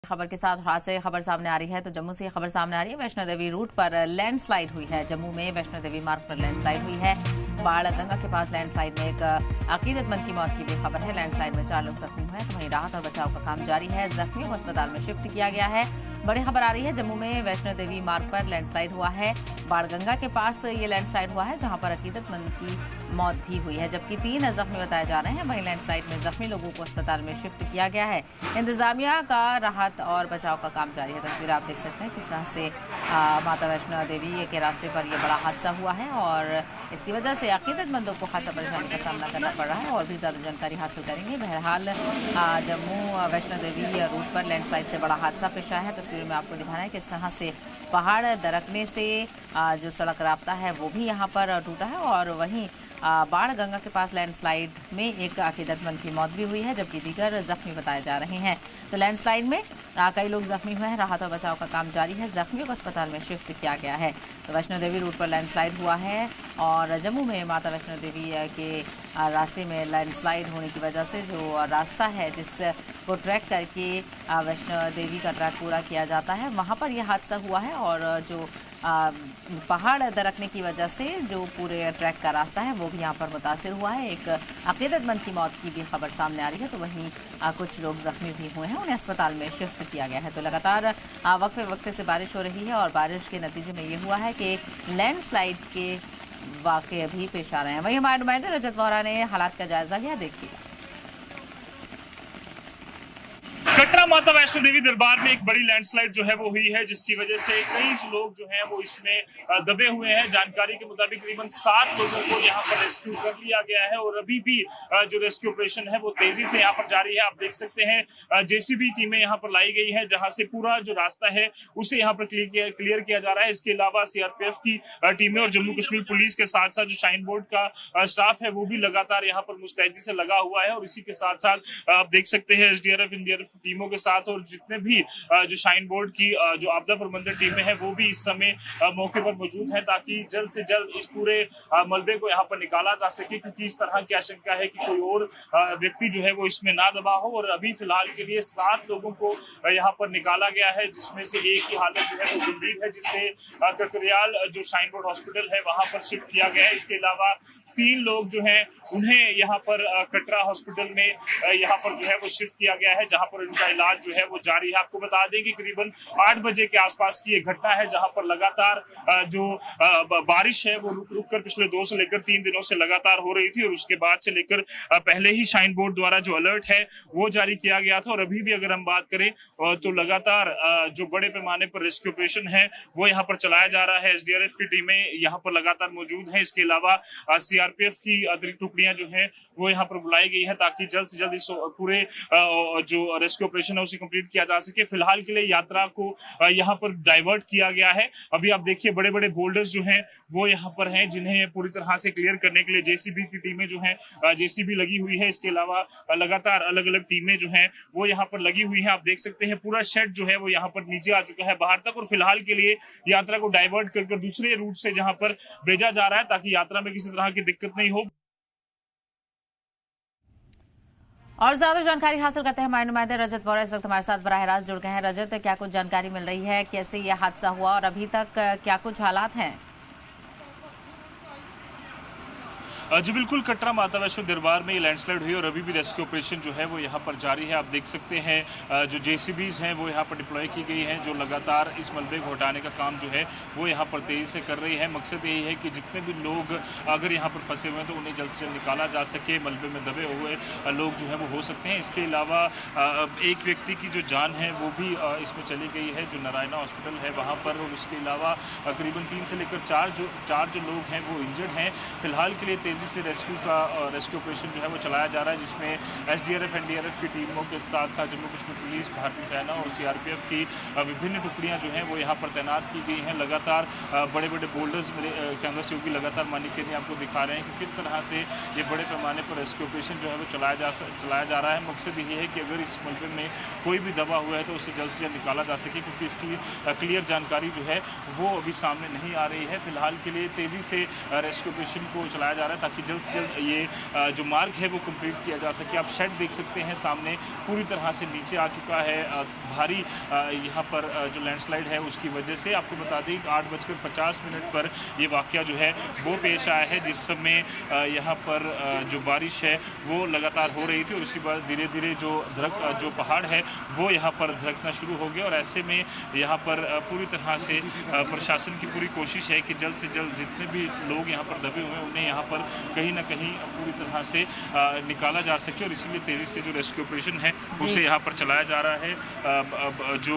खबर के साथ हाथ से खबर सामने आ रही है तो जम्मू से खबर सामने आ रही है। वैष्णो देवी रूट पर लैंडस्लाइड हुई है। जम्मू में वैष्णो देवी मार्ग पर लैंडस्लाइड हुई है। बाढ़ गंगा के पास लैंडस्लाइड में एक अकीदतमंद की मौत की भी खबर है। लैंडस्लाइड में 4 लोग जख्मी हुए हैं तो वहीं राहत और बचाव का काम जारी है। जख्मियों को अस्पताल में शिफ्ट किया गया है। बड़ी खबर आ रही है जम्मू में वैष्णो देवी मार्ग पर लैंडस्लाइड हुआ है। बाढ़ गंगा के पास ये लैंडस्लाइड हुआ है जहां पर अकीदतमंद की मौत भी हुई है, जबकि 3 जख्मी बताए जा रहे हैं। वहीं लैंडस्लाइड में जख्मी लोगों को अस्पताल में शिफ्ट किया गया है। इंतजामिया का राहत और बचाव का काम जारी है। तस्वीर आप देख सकते हैं किस तरह से माता वैष्णो देवी के रास्ते पर यह बड़ा हादसा हुआ है और इसकी वजह से अकीदतमंदों को खासा परेशानी का सामना करना पड़ रहा है। और भी ज़्यादा जानकारी हासिल करेंगे। बहरहाल जम्मू वैष्णो देवी रूट पर लैंडस्लाइड से बड़ा हादसा पेश आया है। तस्वीर में आपको दिखाना है किस तरह से पहाड़ दरकने से जो सड़क रास्ता है वो भी यहाँ पर टूटा है और वहीं बाढ़ गंगा के पास लैंडस्लाइड में एक अकीदतमंद की मौत भी हुई है, जबकि दीगर जख्मी बताए जा रहे हैं। तो लैंडस्लाइड में कई लोग जख्मी हुए हैं। राहत और बचाव का काम जारी है। जख्मियों को अस्पताल में शिफ्ट किया गया है। तो वैष्णो देवी रूट पर लैंडस्लाइड हुआ है और जम्मू में माता वैष्णो देवी के रास्ते में लैंडस्लाइड होने की वजह से जो रास्ता है जिसको ट्रैक करके वैष्णो देवी का ट्रैक पूरा किया जाता है वहाँ पर यह हादसा हुआ है और जो पहाड़ दरकने की वजह से जो पूरे ट्रैक का रास्ता है वो भी यहाँ पर मुतासिर हुआ है। एक अकीदतमंद की मौत की भी खबर सामने आ रही है तो वहीं कुछ लोग जख्मी भी हुए हैं, उन्हें अस्पताल में शिफ्ट किया गया है। तो लगातार वक्फे वक्फे से बारिश हो रही है और बारिश के नतीजे में ये हुआ है कि लैंडस्लाइड के वाक़े अभी पेश आ रहे हैं। वहीं हमारे नुमाइंदे रजत वोहरा ने हालात का जायजा लिया, देखिए। कटरा माता वैष्णो देवी दरबार में एक बड़ी लैंडस्लाइड जो है वो हुई है, जिसकी वजह से कई लोग जो हैं वो इसमें दबे हुए हैं। जानकारी के मुताबिक करीबन 7 लोगों को यहाँ पर रेस्क्यू कर लिया गया है और अभी भी जो रेस्क्यू ऑपरेशन है वो तेजी से यहाँ पर जारी है। आप देख सकते हैं जेसीबी टीमें यहाँ पर लाई गई है जहाँ से पूरा जो रास्ता है उसे यहाँ पर क्लियर किया जा रहा है। इसके अलावा सीआरपीएफ की टीमें और जम्मू कश्मीर पुलिस के साथ साथ जो शाइन बोर्ड का स्टाफ है वो भी लगातार यहाँ पर मुस्तैदी से लगा हुआ है। और इसी के साथ साथ आप देख सकते हैं एसडीआरएफ एनडीआरएफ टीमों के साथ और जितने भी जो शाइन बोर्ड की जो आपदा प्रबंधन टीमें हैं वो भी इस समय मौके पर मौजूद हैं ताकि जल्द से जल्द इस पूरे मलबे को यहाँ पर निकाला जा सके, क्योंकि इस तरह की आशंका है कि कोई और व्यक्ति जो है वो इसमें ना दबा हो। और अभी फिलहाल के लिए 7 लोगों को यहाँ पर निकाला गया है, जिसमें से एक की हालत जो है वो गंभीर है, जिससे ककरियाल जो शाइन बोर्ड हॉस्पिटल है वहां पर शिफ्ट किया गया है। इसके अलावा 3 लोग जो हैं उन्हें यहाँ पर कटरा हॉस्पिटल में यहाँ पर जो है वो शिफ्ट किया गया है, जहाँ पर उनका इलाज जो है वो जारी है। आपको बता दें कि करीबन 8 बजे के आसपास की ये घटना है, जहाँ पर लगातार जो बारिश है वो रुक रुक कर पिछले 2 से लेकर 3 दिनों से लगातार हो रही थी और उसके बाद से लेकर पहले ही शाइन बोर्ड द्वारा जो अलर्ट है वो जारी किया गया था। और अभी भी अगर हम बात करें तो लगातार जो बड़े पैमाने पर रेस्क्यू ऑपरेशन है वो यहाँ पर चलाया जा रहा है। एसडीआरएफ की टीमें यहाँ पर लगातार मौजूद हैं। इसके अलावा सीआरपीएफ की अतिरिक्त टुकड़ियां जो हैं वो यहाँ पर बुलाई गई है ताकि जल्द से जल्द इस पूरे जो रेस्क्यू ऑपरेशन है उसे कंप्लीट किया जा सके। फिलहाल के लिए यात्रा को यहाँ पर डाइवर्ट किया गया है। अभी आप देखिए बड़े बड़े बोल्डर्स जो हैं वो यहाँ पर हैं, जिन्हें पूरी तरह से क्लियर करने के लिए जेसीबी की टीमें जो हैं जेसीबी लगी हुई है। इसके अलावा लगातार अलग अलग टीमें जो हैं वो यहाँ पर लगी हुई हैं। आप देख सकते हैं पूरा शेड जो है वो यहाँ पर नीचे आ चुका है बाहर तक और फिलहाल के लिए यात्रा को डाइवर्ट कर दूसरे रूट से जहाँ पर भेजा जा रहा है ताकि यात्रा में किसी तरह की दिक्कत नहीं हो। और ज्यादा जानकारी हासिल करते हैं हमारे नुमाइंदे रजत वोहरा इस वक्त हमारे साथ बराह रास्त जुड़ गए हैं। रजत, क्या कुछ जानकारी मिल रही है, कैसे यह हादसा हुआ और अभी तक क्या कुछ हालात हैं? जी बिल्कुल, कटरा माता वैष्णो दरबार में ये लैंडस्लाइड हुई और अभी भी रेस्क्यू ऑपरेशन जो है वो यहाँ पर जारी है। आप देख सकते हैं जो जेसीबीज हैं वो यहाँ पर डिप्लॉय की गई हैं, जो लगातार इस मलबे को हटाने का काम जो है वो यहाँ पर तेज़ी से कर रही है। मकसद यही है कि जितने भी लोग अगर यहाँ पर फंसे हुए हैं तो उन्हें जल्द से जल्द निकाला जा सके। मलबे में दबे हुए लोग जो है वो हो सकते हैं। इसके अलावा एक व्यक्ति की जो जान है वो भी इसमें चली गई है, जो नारायणा हॉस्पिटल है वहाँ पर। और उसके अलावा करीबन 3 से लेकर 4 जो लोग हैं वो इंजर्ड हैं। फिलहाल के लिए तेज़ी से रेस्क्यू ऑपरेशन जो है वो चलाया जा रहा है, जिसमें एसडीआरएफ एनडीआरएफ की टीमों के साथ साथ जम्मू कश्मीर पुलिस, भारतीय सेना और सीआरपीएफ की विभिन्न टुकड़ियां जो हैं वो यहाँ पर तैनात की गई हैं। लगातार बड़े बड़े बोल्डर्स मेरे कैमरा सहयोगी लगातार मानिकेनी आपको दिखा रहे हैं कि किस तरह से ये बड़े पैमाने पर रेस्क्यू ऑपरेशन जो है वो चलाया जा रहा है। मकसद ये है कि अगर इस मलबे में कोई भी दबा हुआ है तो उसे जल्द से जल्द निकाला जा सके, क्योंकि इसकी क्लियर जानकारी जो है वो अभी सामने नहीं आ रही है। फिलहाल के लिए तेज़ी से रेस्क्यू ऑपरेशन को चलाया जा रहा है ताकि जल्द से जल्द ये जो मार्ग है वो कंप्लीट किया जा सके। आप शेड देख सकते हैं सामने पूरी तरह से नीचे आ चुका है। भारी यहाँ पर जो लैंडस्लाइड है उसकी वजह से आपको बता दें 8:50 पर ये वाक़या जो है वो पेश आया है, जिस समय यहाँ पर जो बारिश है वो लगातार हो रही थी और उसी बाद धीरे धीरे जो पहाड़ है वो यहाँ पर धड़कना शुरू हो गया। और ऐसे में यहाँ पर पूरी तरह से प्रशासन की पूरी कोशिश है कि जल्द से जल्द जितने भी लोग यहाँ पर दबे हुए हैं उन्हें यहाँ पर कहीं ना कहीं पूरी तरह से निकाला जा सके, और इसीलिए तेज़ी से जो रेस्क्यू ऑपरेशन है उसे यहाँ पर चलाया जा रहा है। जो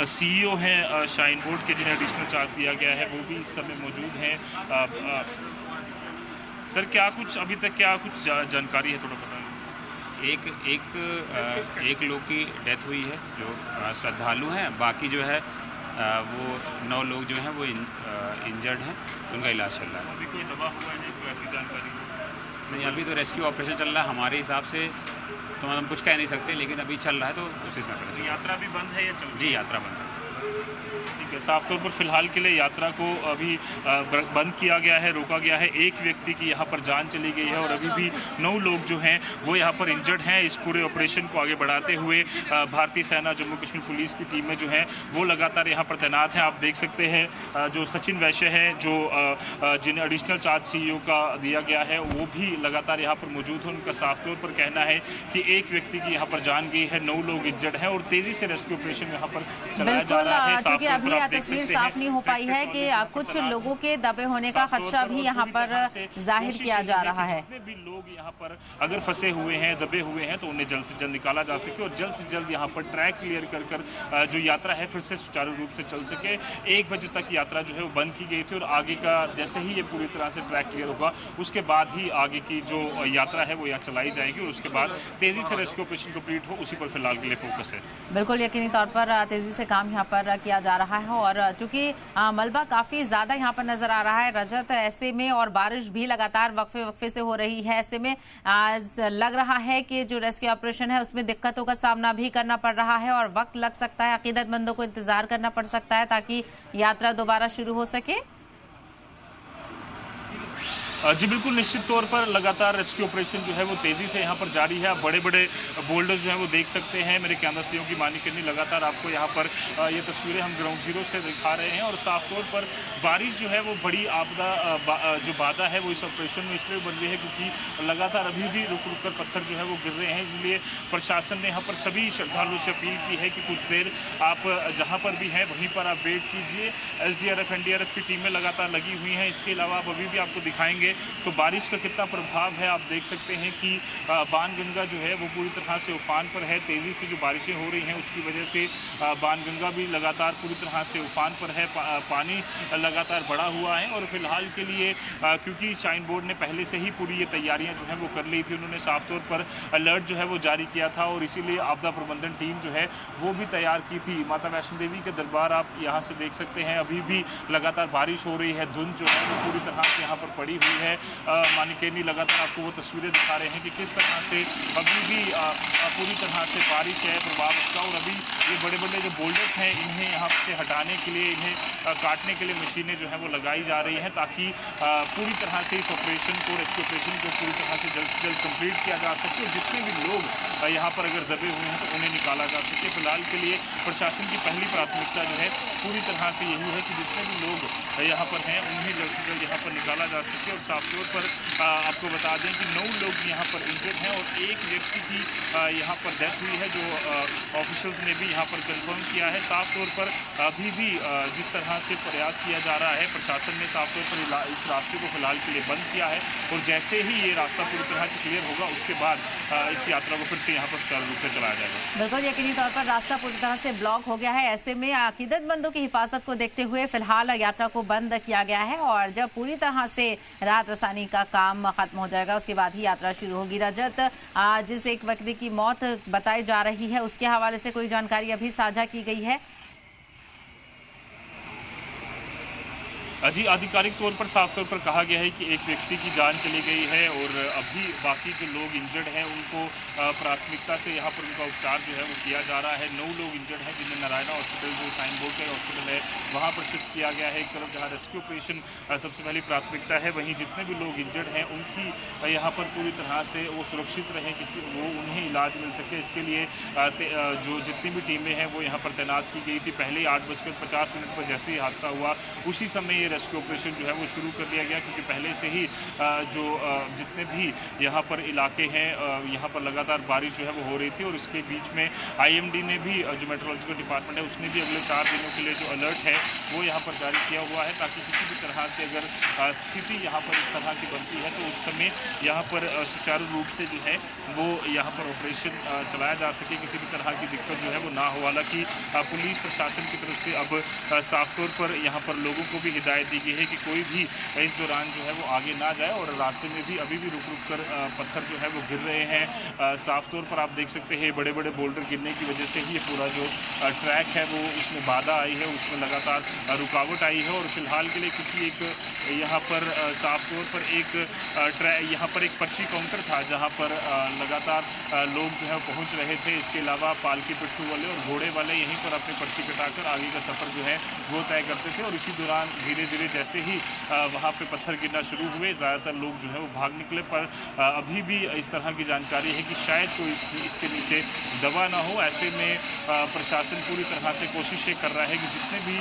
CEO हैं शाइन बोर्ड के, जिन्हें एडिशनल चार्ज दिया गया है, वो भी इस समय मौजूद हैं। सर अभी तक क्या कुछ जानकारी है, थोड़ा बताएं। एक लोग की डेथ हुई है जो श्रद्धालु हैं, बाकी जो है वो 9 लोग जो हैं वो इंजर्ड हैं, उनका इलाज चल रहा है। अभी कोई दवा हुआ है तो ऐसी जानकारी नहीं, अभी तो रेस्क्यू ऑपरेशन चल रहा है। हमारे हिसाब से तो हम कुछ कह नहीं सकते, लेकिन अभी चल रहा है तो उसी से पता चलेगा। यात्रा भी बंद है या चल? जी, यात्रा बंद है। ठीक है, साफ तौर पर फिलहाल के लिए यात्रा को अभी बंद किया गया है, रोका गया है। एक व्यक्ति की यहाँ पर जान चली गई है और अभी भी 9 लोग जो हैं वो यहाँ पर इंजर्ड हैं। इस पूरे ऑपरेशन को आगे बढ़ाते हुए भारतीय सेना, जम्मू कश्मीर पुलिस की टीमें जो हैं वो लगातार यहाँ पर तैनात हैं। आप देख सकते हैं जो सचिन वैश्य है, जो जिन्हें एडिशनल चार्ज CEO का दिया गया है, वो भी लगातार यहाँ पर मौजूद हैं। उनका साफ तौर पर कहना है कि एक व्यक्ति की यहाँ पर जान गई है, 9 लोग इंजर्ड हैं और तेज़ी से रेस्क्यू ऑपरेशन यहाँ पर चलाया जा रहा है। तस्वीर साफ नहीं हो पाई है कि कुछ लोगों के दबे होने का खदशा भी यहाँ पर जाहिर किया जा रहा है। जितने भी लोग यहाँ पर अगर फंसे हुए हैं, दबे हुए हैं, तो उन्हें जल्द से जल्द निकाला जा सके और जल्द से जल्द यहाँ पर ट्रैक क्लियर कर जो यात्रा है फिर से सुचारू रूप से चल सके। 1 बजे तक यात्रा जो है वो बंद की गई थी और आगे का जैसे ही ये पूरी तरह से ट्रैक क्लियर होगा उसके बाद ही आगे की जो यात्रा है वो यहाँ चलाई जाएगी और उसके बाद तेजी से रेस्क्यू ऑपरेशन कंप्लीट हो, उसी पर फिलहाल के लिए फोकस है। बिल्कुल यकीनी तौर पर तेजी से काम यहाँ पर किया जा रहा है और चूंकि मलबा काफी ज्यादा यहाँ पर नजर आ रहा है रजत, ऐसे में और बारिश भी लगातार वक्फे से हो रही है, ऐसे में लग रहा है कि जो रेस्क्यू ऑपरेशन है उसमें दिक्कतों का सामना भी करना पड़ रहा है और वक्त लग सकता है, अकीदतमंदों को इंतजार करना पड़ सकता है ताकि यात्रा दोबारा शुरू हो सके। जी बिल्कुल, निश्चित तौर पर लगातार रेस्क्यू ऑपरेशन जो है वो तेज़ी से यहाँ पर जारी है। आप बड़े बड़े बोल्डर्स जो हैं वो देख सकते हैं। मेरे कैमरा सहयोगी मानी करनी लगातार आपको यहाँ पर ये तस्वीरें हम ग्राउंड जीरो से दिखा रहे हैं और साफ तौर पर बारिश जो है वो बड़ी आपदा जो बाधा है वो इस ऑपरेशन में इसलिए बन रही है क्योंकि लगातार अभी भी रुक रुक कर पत्थर जो है वो गिर रहे हैं। इसलिए प्रशासन ने यहाँ पर सभी श्रद्धालुओं से अपील की है कि कुछ देर आप जहाँ पर भी हैं वहीं पर आप वेट कीजिए। SDRF NDRF की टीमें लगातार लगी हुई हैं। इसके अलावा आप अभी भी आपको दिखाएंगे तो बारिश का कितना प्रभाव है। आप देख सकते हैं कि बाणगंगा जो है वो पूरी तरह से उफान पर है। तेज़ी से जो बारिशें हो रही हैं उसकी वजह से बाणगंगा भी लगातार पूरी तरह से उफान पर है। पानी लगातार बढ़ा हुआ है और फिलहाल के लिए क्योंकि शाइन बोर्ड ने पहले से ही पूरी ये तैयारियां जो है वो कर ली थी, उन्होंने साफ तौर पर अलर्ट जो है वो जारी किया था और इसीलिए आपदा प्रबंधन टीम जो है वो भी तैयार की थी। माता वैष्णो देवी के दरबार आप यहाँ से देख सकते हैं, अभी भी लगातार बारिश हो रही है। धुंध जो है वो पूरी तरह से यहाँ पर पड़ी हुई है। मानिकेनी लगातार आपको वो तस्वीरें दिखा रहे हैं कि किस तरह से अभी भी पूरी तरह से बारिश है, प्रभाव उसका। और अभी ये बड़े बड़े जो बोल्डर्स हैं इन्हें यहाँ से हटाने के लिए, इन्हें काटने के लिए मशीनें जो हैं वो लगाई जा रही हैं ताकि पूरी तरह से इस ऑपरेशन को, रेस्क्यू ऑपरेशन को पूरी तरह से जल्द कंप्लीट किया जा सके और जितने भी लोग यहाँ पर अगर दबे हुए हैं तो उन्हें निकाला जा सके। फिलहाल के लिए प्रशासन की पहली प्राथमिकता जो है पूरी तरह से यही है कि जितने भी लोग यहाँ पर हैं उन्हें जल्द से जल्द यहाँ पर निकाला जा सके। और साफ तौर पर आपको बता दें कि 9 लोग यहाँ पर इंजर्ड हैं और एक व्यक्ति की यहाँ पर डेथ हुई है जो ऑफिशियल्स ने भी यहाँ पर कंफर्म किया है। साफ तौर पर अभी भी जिस तरह से प्रयास किया जा रहा है, प्रशासन ने साफ तौर पर इस रास्ते को फिलहाल के लिए बंद किया है और जैसे ही ये रास्ता पूरी तरह से क्लियर होगा उसके बाद इस यात्रा को फिर से यहाँ पर सुचारू रूप से चलाया जाएगा। बिल्कुल यकीनी तौर पर रास्ता पूरी तरह से ब्लॉक हो गया है। ऐसे में अकीदतमंदों की हिफाजत को देखते हुए फिलहाल यात्रा को बंद किया गया है और जब पूरी तरह से राहत रसानी का काम खत्म हो जाएगा उसके बाद ही यात्रा शुरू होगी। रजत, जिस एक व्यक्ति की मौत बताई जा रही है उसके हवाले से कोई जानकारी अभी साझा की गई है? जी, आधिकारिक तौर पर साफ तौर पर कहा गया है कि एक व्यक्ति की जान चली गई है और अभी बाकी जो लोग इंजर्ड हैं उनको प्राथमिकता से यहाँ पर उनका उपचार जो है वो किया जा रहा है। 9 लोग इंजर्ड हैं जिन्हें नारायणा हॉस्पिटल जो साइन बोर्ड का हॉस्पिटल है वहाँ पर शिफ्ट किया गया है। एक तरफ जहाँ रेस्क्यू ऑपरेशन सबसे पहली प्राथमिकता है, वहीं जितने भी लोग इंजर्ड हैं उनकी यहाँ पर पूरी तरह से वो सुरक्षित रहें, उन्हें इलाज मिल सके, इसके लिए जो जितनी भी टीमें हैं वो यहाँ पर तैनात की गई थी। पहले 8:50 पर जैसे ही हादसा हुआ उसी समय ये रेस्क्यू ऑपरेशन जो है वो शुरू कर दिया गया, क्योंकि पहले से ही जितने भी यहाँ पर इलाके हैं यहाँ पर लगातार बारिश जो है वो हो रही थी। और इसके बीच में IMD ने भी, जो मेट्रोलॉजिकल डिपार्टमेंट है, उसने भी अगले 4 दिनों के लिए जो अलर्ट है वो यहाँ पर जारी किया हुआ है, ताकि किसी भी तरह से अगर स्थिति यहाँ पर इस तरह की बनती है तो उस समय यहाँ पर सुचारू रूप से जो है वो यहाँ पर ऑपरेशन चलाया जा सके, किसी भी तरह की दिक्कत जो है वो ना हो। हालांकि पुलिस प्रशासन की तरफ से अब साफ तौर पर यहाँ पर लोगों को भी हिदायत दी गई है कि कोई भी इस दौरान जो है वो आगे ना जाए, और रास्ते में भी अभी भी रुक रुक कर पत्थर जो है वो गिर रहे हैं। साफ तौर पर आप देख सकते हैं बड़े बड़े बोल्डर गिरने की वजह से ही ये पूरा जो ट्रैक है वो उसमें बाधा आई है, उसमें लगातार रुकावट आई है। और फिलहाल के लिए क्योंकि एक यहाँ पर साफ तौर पर यहाँ पर एक पर्ची काउंटर था जहाँ पर लगातार लोग जो है पहुँच रहे थे, इसके अलावा पालकी पिट्ठू वाले और घोड़े वाले यहीं पर अपनी पर्ची कटाकर आगे का सफ़र जो है वो तय करते थे। और इसी दौरान धीरे धीरे जैसे ही वहाँ पे पत्थर गिरना शुरू हुए ज़्यादातर लोग जो है वो भाग निकले, पर अभी भी इस तरह की जानकारी है कि शायद कोई इसके नीचे दबा ना हो। ऐसे में प्रशासन पूरी तरह से कोशिशें कर रहा है कि जितने भी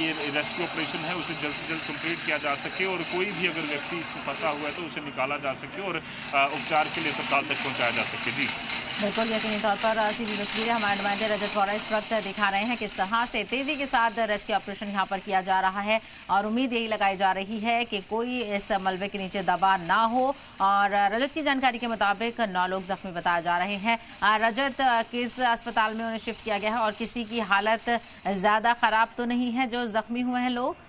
ये रेस्क्यू ऑपरेशन है उसे जल्द से जल्द कंप्लीट किया जा सके, और कोई भी अगर व्यक्ति इसमें फंसा हुआ है तो उसे निकाला जा सके और उपचार के लिए अस्पताल तक पहुँचाया जा सके। जी बिल्कुल, यकीनी तौर पर सीधी तस्वीरें हमारे नुमाइंदे रजत वोरा इस वक्त दिखा रहे हैं किस तरह से तेजी के साथ रेस्क्यू ऑपरेशन यहाँ पर किया जा रहा है, और उम्मीद यही लगाई जा रही है कि कोई इस मलबे के नीचे दबा ना हो। और रजत की जानकारी के मुताबिक 9 लोग जख्मी बताए जा रहे हैं। रजत, किस अस्पताल में उन्हें शिफ्ट किया गया है और किसी की हालत ज़्यादा ख़राब तो नहीं है जो जख्मी हुए हैं लोग?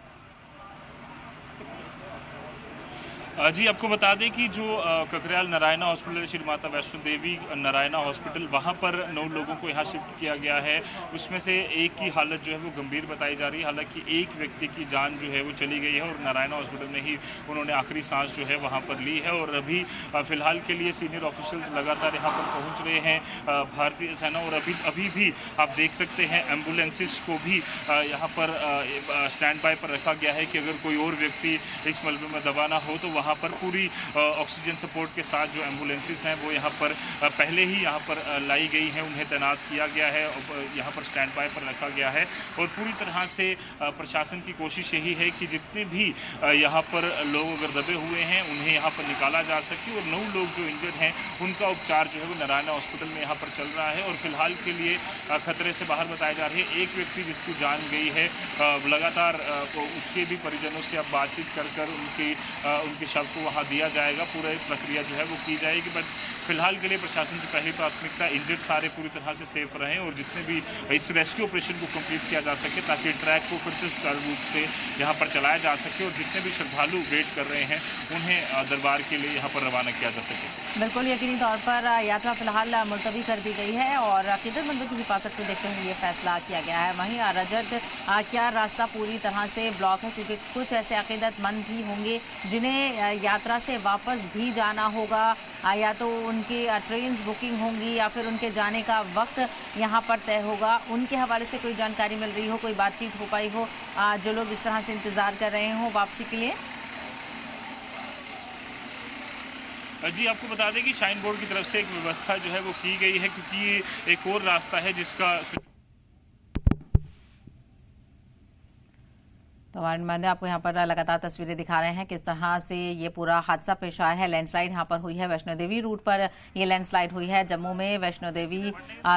जी आपको बता दें कि जो ककराल नारायणा हॉस्पिटल, श्री माता वैष्णो देवी नारायणा हॉस्पिटल, वहाँ पर 9 लोगों को यहाँ शिफ्ट किया गया है। उसमें से एक की हालत जो है वो गंभीर बताई जा रही है। हालांकि एक व्यक्ति की जान जो है वो चली गई है और नारायणा हॉस्पिटल में ही उन्होंने आखिरी सांस जो है वहाँ पर ली है। और अभी फ़िलहाल के लिए सीनियर ऑफिशियल्स लगातार यहाँ पर पहुँच रहे हैं, भारतीय सेना, और अभी भी आप देख सकते हैं एम्बुलेंसेस को भी यहाँ पर स्टैंड बाय पर रखा गया है कि अगर कोई और व्यक्ति इस मलबे में दबा ना हो तो वहाँ पर पूरी ऑक्सीजन सपोर्ट के साथ जो एम्बुलेंसेस हैं वो यहाँ पर पहले ही यहाँ पर लाई गई हैं, उन्हें तैनात किया गया है, यहाँ पर स्टैंड बाय पर रखा गया है। और पूरी तरह से प्रशासन की कोशिश यही है कि जितने भी यहाँ पर लोग अगर दबे हुए हैं उन्हें यहाँ पर निकाला जा सके, और 9 लोग जो इंजर्ड हैं उनका उपचार जो है वो नारायणा हॉस्पिटल में यहाँ पर चल रहा है। और फिलहाल के लिए खतरे से बाहर बताए जा रहे हैं। एक व्यक्ति जिसकी जान गई है, लगातार उसके भी परिजनों से अब बातचीत कर उनके शव को वहाँ दिया जाएगा, पूरी प्रक्रिया जो है वो की जाएगी। बट फिलहाल के लिए प्रशासन की पहली प्राथमिकता इंजर्ड सारे पूरी तरह से सेफ रहें और जितने भी इस रेस्क्यू ऑपरेशन को कंप्लीट किया जा सके, ताकि ट्रैक को फिर से सुचारू रूप से यहाँ पर चलाया जा सके और जितने भी श्रद्धालु वेट कर रहे हैं उन्हें दरबार के लिए यहाँ पर रवाना किया जा सके। बिल्कुल, यकीनी तौर पर यात्रा फिलहाल मुलतवी कर दी गई है और अकीदतमंदों की हिफाजत को देखते हुए ये फैसला किया गया है। वहीं रजत, क्या रास्ता पूरी तरह से ब्लॉक है? क्योंकि कुछ ऐसे अकीदतमंद भी होंगे जिन्हें यात्रा से वापस भी जाना होगा, या तो उनकी ट्रेन बुकिंग होंगी या फिर उनके जाने का वक्त यहाँ पर तय होगा। उनके हवाले से कोई जानकारी मिल रही हो, कोई बातचीत हो पाई हो, जो लोग इस तरह से इंतज़ार कर रहे हों वापसी के लिए? जी आपको बता दें कि शाइन बोर्ड की तरफ से एक व्यवस्था जो है वो की गई है, क्योंकि एक और रास्ता है जिसका तो हमारे नुमाइंदे आपको यहाँ पर लगातार तस्वीरें दिखा रहे हैं किस तरह से ये पूरा हादसा पेश आया है। लैंडस्लाइड यहाँ पर हुई है वैष्णो देवी रूट पर, ये लैंडस्लाइड हुई है जम्मू में वैष्णो देवी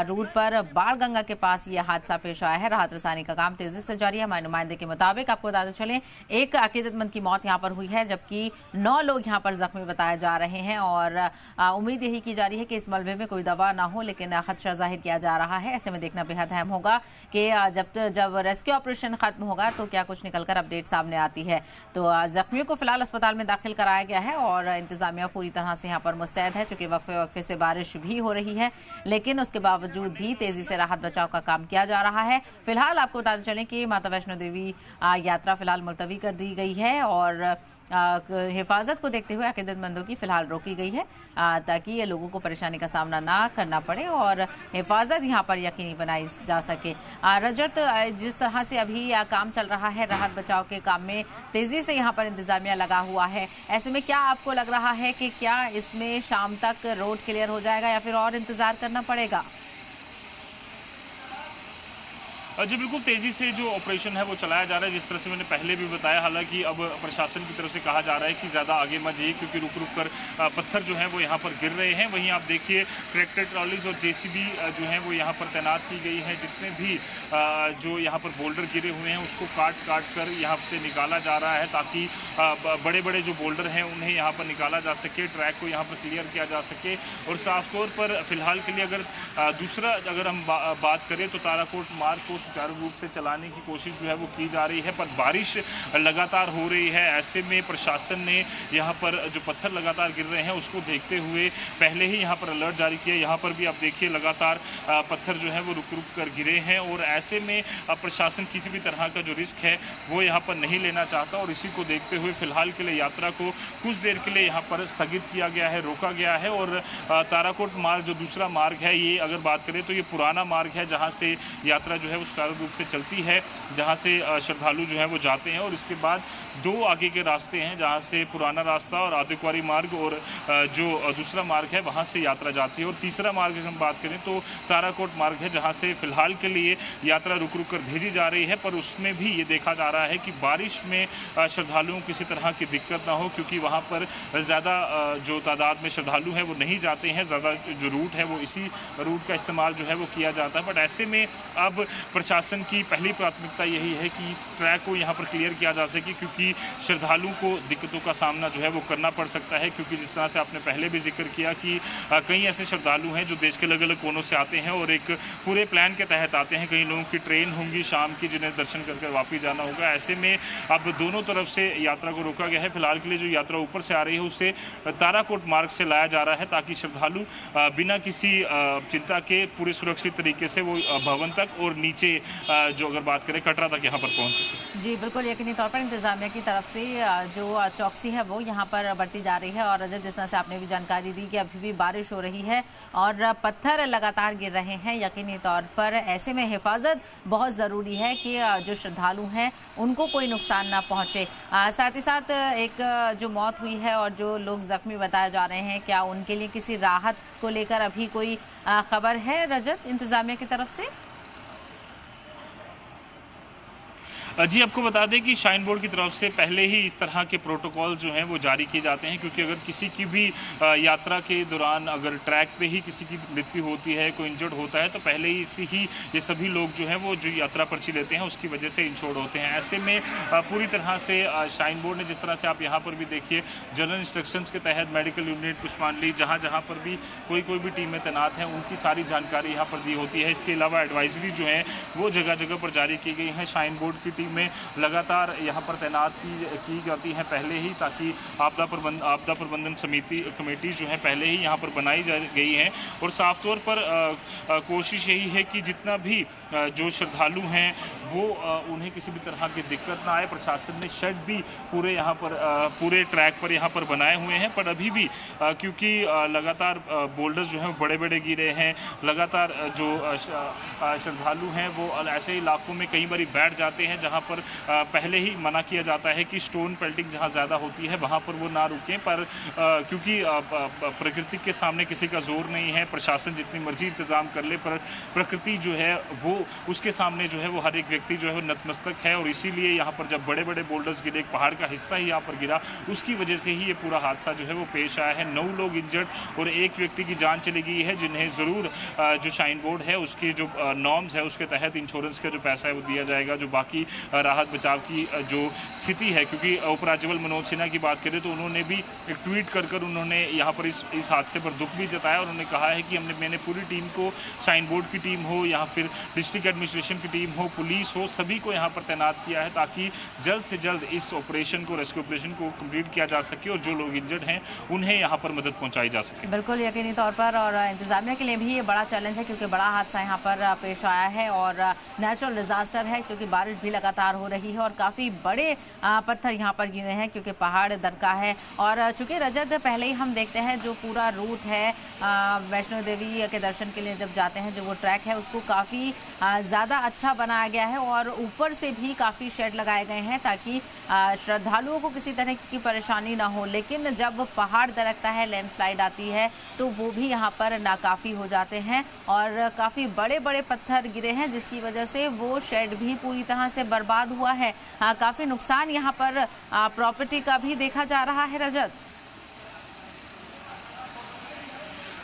रूट पर बाणगंगा के पास ये हादसा पेश आया है। राहत रसानी का काम तेजी से जारी है। हमारे नुमाइंदे के मुताबिक आपको बताते चलें, एक अकीदतमंद की मौत यहाँ पर हुई है जबकि 9 लोग यहाँ पर जख्मी बताए जा रहे हैं और उम्मीद यही की जा रही है कि इस मलबे में कोई दबा ना हो, लेकिन खदशा जाहिर किया जा रहा है। ऐसे में देखना बेहद अहम होगा कि जब रेस्क्यू ऑपरेशन खत्म होगा तो क्या कुछ निकल लेकर अपडेट सामने आती है। तो जख्मियों को फिलहाल अस्पताल में दाखिल कराया गया है और इंतजामिया पूरी तरह से यहाँ पर मुस्तैद है, चूंकि वक्फे से बारिश भी हो रही है, लेकिन उसके बावजूद भी तेजी से राहत बचाव का काम किया जा रहा है। फिलहाल आपको बताते चलें कि माता वैष्णो देवी यात्रा फिलहाल मुलतवी कर दी गई है और हिफाजत को देखते हुए अकीदतमंदों की फिलहाल रोकी गई है ताकि ये लोगों को परेशानी का सामना ना करना पड़े और हिफाजत यहाँ पर यकीनी बनाई जा सके। रजत, जिस तरह से अभी काम चल रहा है राहत बचाव के काम में तेजी से यहाँ पर इंतजामिया लगा हुआ है, ऐसे में क्या आपको लग रहा है कि क्या इसमें शाम तक रोड क्लियर हो जाएगा या फिर और इंतजार करना पड़ेगा? जी बिल्कुल, तेज़ी से जो ऑपरेशन है वो चलाया जा रहा है, जिस तरह से मैंने पहले भी बताया। हालांकि अब प्रशासन की तरफ से कहा जा रहा है कि ज़्यादा आगे मत जाइए, क्योंकि रुक रुक कर पत्थर जो है वो यहाँ पर गिर रहे हैं। वहीं आप देखिए ट्रैक्टर ट्रॉलीज और जेसीबी जो है वो यहाँ पर तैनात की गई है। जितने भी जो यहाँ पर बोल्डर गिरे हुए हैं उसको काट काट कर यहाँ से निकाला जा रहा है, ताकि बड़े बड़े जो बोल्डर हैं उन्हें यहाँ पर निकाला जा सके, ट्रैक को यहाँ पर क्लियर किया जा सके। और साफ तौर पर फिलहाल के लिए अगर हम बात करें तो ताराकोट मार्ग को सुचारू रूप से चलाने की कोशिश जो है वो की जा रही है, पर बारिश लगातार हो रही है। ऐसे में प्रशासन ने यहाँ पर जो पत्थर लगातार गिर रहे हैं उसको देखते हुए पहले ही यहाँ पर अलर्ट जारी किया। यहाँ पर भी आप देखिए लगातार पत्थर जो है वो रुक रुक कर गिरे हैं और ऐसे में प्रशासन किसी भी तरह का जो रिस्क है वो यहाँ पर नहीं लेना चाहता और इसी को देखते हुए फिलहाल के लिए यात्रा को कुछ देर के लिए यहाँ पर स्थगित किया गया है, रोका गया है। और ताराकोट मार्ग जो दूसरा मार्ग है, ये अगर बात करें तो ये पुराना मार्ग है जहाँ से यात्रा जो है वो सुचारू रूप से चलती है, जहाँ से श्रद्धालु जो है वो जाते हैं। और इसके बाद दो आगे के रास्ते हैं जहाँ से पुराना रास्ता और आदिक्वारी मार्ग और जो दूसरा मार्ग है वहाँ से यात्रा जाती है। और तीसरा मार्ग अगर हम बात करें तो ताराकोट मार्ग है, जहाँ से फिलहाल के लिए यात्रा रुक रुक कर भेजी जा रही है। पर उसमें भी ये देखा जा रहा है कि बारिश में श्रद्धालुओं को किसी तरह की दिक्कत ना हो, क्योंकि वहाँ पर ज़्यादा जो तादाद में श्रद्धालु हैं वो नहीं जाते हैं। ज़्यादा जो रूट है वो इसी रूट का इस्तेमाल जो है वो किया जाता है। बट ऐसे में अब प्रशासन की पहली प्राथमिकता यही है कि इस ट्रैक को यहाँ पर क्लियर किया जा सके, क्योंकि श्रद्धालुओं को दिक्कतों का सामना जो है वो करना पड़ सकता है। क्योंकि जिस तरह से आपने पहले भी जिक्र किया कि कई ऐसे श्रद्धालु हैं जो देश के अलग अलग कोनों से आते हैं और एक पूरे प्लान के तहत आते हैं। कई लोगों की ट्रेन होंगी शाम की जिन्हें दर्शन करके वापस जाना होगा। ऐसे में अब दोनों तरफ से यात्रा को रोका गया है। फिलहाल के लिए जो यात्रा ऊपर से आ रही है उसे ताराकोट मार्ग से लाया जा रहा है, ताकि श्रद्धालु बिना किसी चिंता के पूरे सुरक्षित तरीके से वो भवन तक और नीचे जो अगर बात करें कटरा तक यहाँ पर पहुँच सके। जी बिल्कुल, यकीनी तौर पर इंतजामिया की तरफ से जो चौकसी है वो यहाँ पर बढ़ती जा रही है। और रजत, जिस तरह से आपने भी जानकारी दी कि अभी भी बारिश हो रही है और पत्थर लगातार गिर रहे हैं, यकीनी तौर पर ऐसे में हिफाजत बहुत ज़रूरी है कि जो श्रद्धालु हैं उनको कोई नुकसान ना पहुँचे। साथ ही साथ एक जो मौत हुई है और जो लोग जख्मी बताए जा रहे हैं, क्या उनके लिए किसी राहत को लेकर अभी कोई खबर है रजत इंतजामिया की तरफ से? जी आपको बता दें कि शाइन बोर्ड की तरफ से पहले ही इस तरह के प्रोटोकॉल जो हैं वो जारी किए जाते हैं, क्योंकि अगर किसी की भी यात्रा के दौरान अगर ट्रैक पे ही किसी की मृत्यु होती है, कोई इंजर्ड होता है, तो पहले ही से ही ये सभी लोग जो हैं वो जो यात्रा पर्ची लेते हैं उसकी वजह से इंश्योर्ड होते हैं। ऐसे में पूरी तरह से शाइन बोर्ड ने, जिस तरह से आप यहाँ पर भी देखिए जनरल इंस्ट्रक्शंस के तहत मेडिकल यूनिट पुष्पांजलि जहाँ पर भी कोई भी टीमें तैनात हैं उनकी सारी जानकारी यहाँ पर दी होती है। इसके अलावा एडवाइजरी जो है वो जगह जगह पर जारी की गई है। शाइन बोर्ड की टीम में लगातार यहाँ पर तैनात की जाती है पहले ही, ताकि आपदा प्रबंधन समिति कमेटी जो है पहले ही यहाँ पर बनाई जा गई है। और साफ तौर पर कोशिश यही है कि जितना भी जो श्रद्धालु हैं वो उन्हें किसी भी तरह की दिक्कत ना आए। प्रशासन ने शेड भी पूरे यहाँ पर पूरे ट्रैक पर यहाँ पर बनाए हुए हैं, पर अभी भी क्योंकि लगातार बोल्डर जो हैं बड़े बड़े गिरे हैं, लगातार जो श्रद्धालु हैं वो ऐसे इलाकों में कई बार बैठ जाते हैं जहाँ पर पहले ही मना किया जाता है कि स्टोन पेल्टिंग जहाँ ज़्यादा होती है वहाँ पर वो ना रुकें। पर क्योंकि प्रकृति के सामने किसी का जोर नहीं है, प्रशासन जितनी मर्जी इंतज़ाम कर ले, पर प्रकृति जो है वो उसके सामने जो है वो हर एक व्यक्ति जो है वो नतमस्तक है। और इसीलिए यहाँ पर जब बड़े बड़े बोल्डर्स गिरे, एक पहाड़ का हिस्सा ही यहाँ पर गिरा, उसकी वजह से ही ये पूरा हादसा जो है वो पेश आया है। 9 लोग इंजर्ड और एक व्यक्ति की जान चली गई है, जिन्हें ज़रूर जो शाइन बोर्ड है उसके जो नॉर्म्स है उसके तहत इंश्योरेंस का जो पैसा है वो दिया जाएगा। जो बाकी राहत बचाव की जो स्थिति है, क्योंकि उपराज्यपाल मनोज सिन्हा की बात करें तो उन्होंने भी एक ट्वीट कर उन्होंने यहाँ पर इस हादसे पर दुख भी जताया। उन्होंने कहा है कि मैंने पूरी टीम को, साइन बोर्ड की टीम हो या फिर डिस्ट्रिक्ट एडमिनिस्ट्रेशन की टीम हो, पुलिस हो, सभी को यहाँ पर तैनात किया है ताकि जल्द से जल्द इस ऑपरेशन को, रेस्क्यू ऑपरेशन को कंप्लीट किया जा सके और जो लोग इंजर्ड हैं उन्हें यहाँ पर मदद पहुँचाई जा सके। बिल्कुल यकीनी तौर पर, और इंतजामिया के लिए भी ये बड़ा चैलेंज है क्योंकि बड़ा हादसा यहाँ पर पेश आया है और नेचुरल डिजास्टर है क्योंकि बारिश भी लगातार हो रही है और काफ़ी बड़े पत्थर यहाँ पर गिरे हैं क्योंकि पहाड़ दरका है। और चूंकि रजत पहले ही हम देखते हैं जो पूरा रूट है वैष्णो देवी के दर्शन के लिए जब जाते हैं, जो वो ट्रैक है उसको काफ़ी ज़्यादा अच्छा बनाया गया है और ऊपर से भी काफ़ी शेड लगाए गए हैं ताकि श्रद्धालुओं को किसी तरह की परेशानी ना हो। लेकिन जब पहाड़ दरकता है, लैंडस्लाइड आती है तो वो भी यहाँ पर नाकाफ़ी हो जाते हैं और काफ़ी बड़े बड़े पत्थर गिरे हैं जिसकी वजह से वो शेड भी पूरी तरह से बर्बाद हुआ है। काफ़ी नुकसान यहाँ पर प्रॉपर्टी का भी देखा जा रहा है। रजत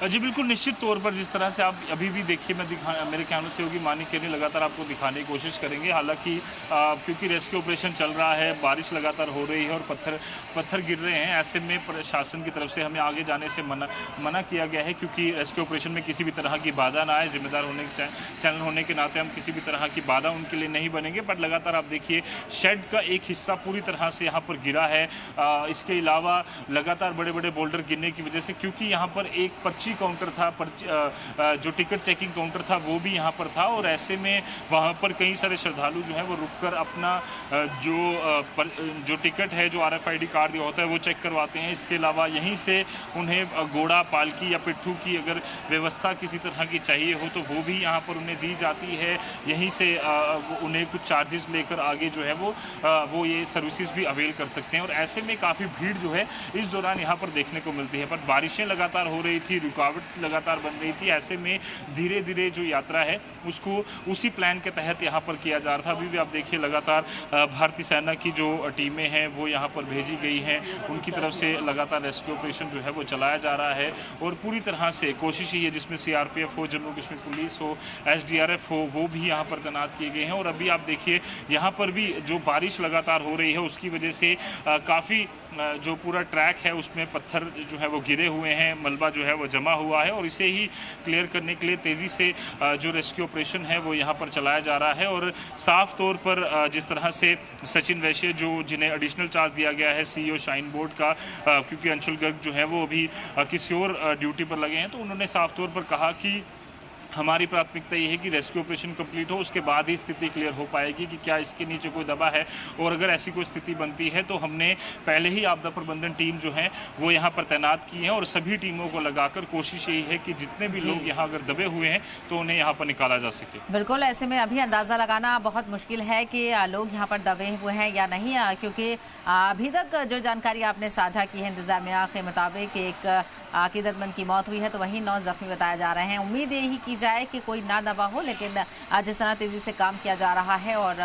जी बिल्कुल, निश्चित तौर पर जिस तरह से आप अभी भी देखिए, मेरे कैमरे से होगी मानी के लिए लगातार आपको दिखाने की कोशिश करेंगे। हालांकि क्योंकि रेस्क्यू ऑपरेशन चल रहा है, बारिश लगातार हो रही है और पत्थर गिर रहे हैं, ऐसे में प्रशासन की तरफ से हमें आगे जाने से मना किया गया है क्योंकि रेस्क्यू ऑपरेशन में किसी भी तरह की बाधा ना आए। जिम्मेदार चैनल होने के नाते हम किसी भी तरह की बाधा उनके लिए नहीं बनेंगे। पर लगातार आप देखिए शेड का एक हिस्सा पूरी तरह से यहाँ पर गिरा है। इसके अलावा लगातार बड़े बड़े बोल्डर गिरने की वजह से, क्योंकि यहाँ पर एक पर्ची काउंटर था, जो टिकट चेकिंग काउंटर था वो भी यहाँ पर था और ऐसे में वहाँ पर कई सारे श्रद्धालु जो हैं वो रुककर अपना जो टिकट है, जो RFID कार्ड दिया होता है वो चेक करवाते हैं। इसके अलावा यहीं से उन्हें घोड़ा, पालकी या पिट्ठू की अगर व्यवस्था किसी तरह की चाहिए हो तो वो भी यहाँ पर उन्हें दी जाती है। यहीं से उन्हें कुछ चार्जेस लेकर आगे जो है वो ये सर्विसेज भी अवेल कर सकते हैं और ऐसे में काफ़ी भीड़ जो है इस दौरान यहाँ पर देखने को मिलती है। पर बारिशें लगातार हो रही थी, रुकावट लगातार बन रही थी, ऐसे में धीरे धीरे जो यात्रा है उसको उसी प्लान के तहत यहाँ पर किया जा रहा था। अभी भी आप देखिए लगातार भारतीय सेना की जो टीमें हैं वो यहाँ पर भेजी गई हैं, उनकी तरफ से लगातार रेस्क्यू ऑपरेशन जो है वो चलाया जा रहा है और पूरी तरह से कोशिश ये है जिसमें CRPF हो, जम्मू कश्मीर पुलिस हो, SDRF हो, वो भी यहाँ पर तैनात किए गए हैं। और अभी आप देखिए यहाँ पर भी जो बारिश लगातार हो रही है उसकी वजह से काफ़ी जो पूरा ट्रैक है उसमें पत्थर जो है वो गिरे हुए हैं, मलबा जो है वो जमा हुआ है और इसे ही क्लियर करने के लिए तेज़ी से जो रेस्क्यू ऑपरेशन है वो यहाँ पर चलाया जा रहा है। और साफ तौर पर जिस तरह से सचिन वैश्य जिन्हें एडिशनल चार्ज दिया गया है CEO शाइन बोर्ड का, क्योंकि अंशुल गर्ग जो है वो अभी किसी और ड्यूटी पर लगे हैं, तो उन्होंने साफ तौर पर कहा कि हमारी प्राथमिकता ये है कि रेस्क्यू ऑपरेशन कंप्लीट हो, उसके बाद ही स्थिति क्लियर हो पाएगी कि क्या इसके नीचे कोई दबा है और अगर ऐसी कोई स्थिति बनती है तो हमने पहले ही आपदा प्रबंधन टीम जो है वो यहाँ पर तैनात की है और सभी टीमों को लगाकर कोशिश यही है कि जितने भी लोग यहाँ अगर दबे हुए हैं तो उन्हें यहाँ पर निकाला जा सके। बिल्कुल, ऐसे में अभी अंदाज़ा लगाना बहुत मुश्किल है कि लोग यहाँ पर दबे हुए हैं या नहीं, क्योंकि अभी तक जो जानकारी आपने साझा की है इंतजामिया के मुताबिक एक अकीदतमंद की मौत हुई है तो वहीं 9 जख्मी बताए जा रहे हैं। उम्मीद यही की जाए कि कोई ना दबा हो, लेकिन जिस तरह तेज़ी से काम किया जा रहा है और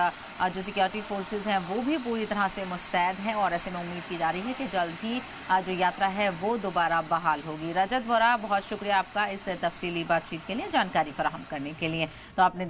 जो सिक्योरिटी फोर्सेस हैं वो भी पूरी तरह से मुस्तैद हैं और ऐसे में उम्मीद की जा रही है कि जल्द ही जो यात्रा है वो दोबारा बहाल होगी। रजत वोरा, बहुत शुक्रिया आपका इस तफसीली बातचीत के लिए, जानकारी फराहम करने के लिए। तो आपने